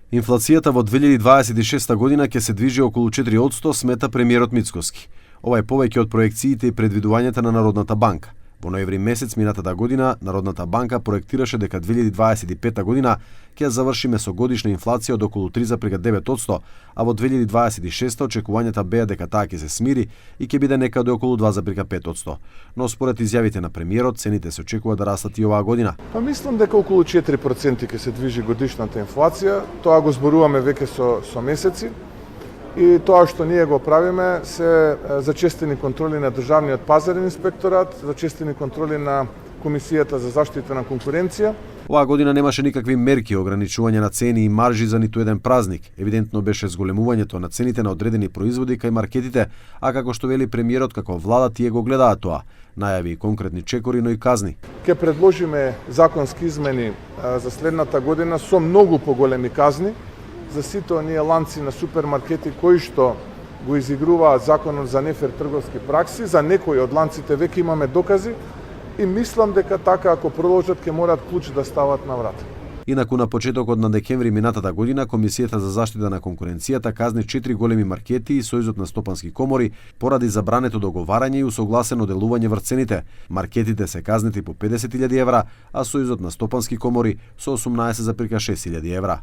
Инфлацијата во 2026 година ќе се движи околу 4%, смета премиерот Мицкоски. Ова е повеќе од проекциите и предвидувањата на Народната банка. Во ноември месец минатата година, Народната банка проектираше дека 2025 година ќе завршиме со годишна инфлација од околу 3,9%, а во 2026 очекувањата беа дека таа ќе се смири и ќе биде некаде околу 2,5%. Но според изјавите на премиерот, цените се очекува да растат и оваа година. Мислам дека околу 4% ќе се движи годишната инфлација. Тоа го зборуваме веќе со месеци. И тоа што ние го правиме се зачестени контроли на Државниот пазарен инспекторат, зачестени контроли на Комисијата за заштита на конкуренција. Оваа година немаше никакви мерки ограничување на цени и маржи за ниту еден празник. Евидентно беше зголемувањето на цените на одредени производи кај маркетите, а како што вели премиерот, како влада тие го гледаат тоа. Најави и конкретни чекори, но и казни. Ќе предложиме законски измени за следната година со многу поголеми казни за сите оние ланци на супермаркети кои што го изигруваат законот за нефер трговски пракси. За некои од ланците веќе имаме докази и мислам дека така ако продолжат ќе морат клуч да стават на врата. Инаку на почетокот на декември минатата година Комисијата за заштита на конкуренцијата казни 4 големи маркети и Сојузот на стопански комори поради забрането договарање и усогласено делување врз цените. Маркетите се казнети по 50.000 евра, а Сојузот на стопански комори со 18,6 илјади евра.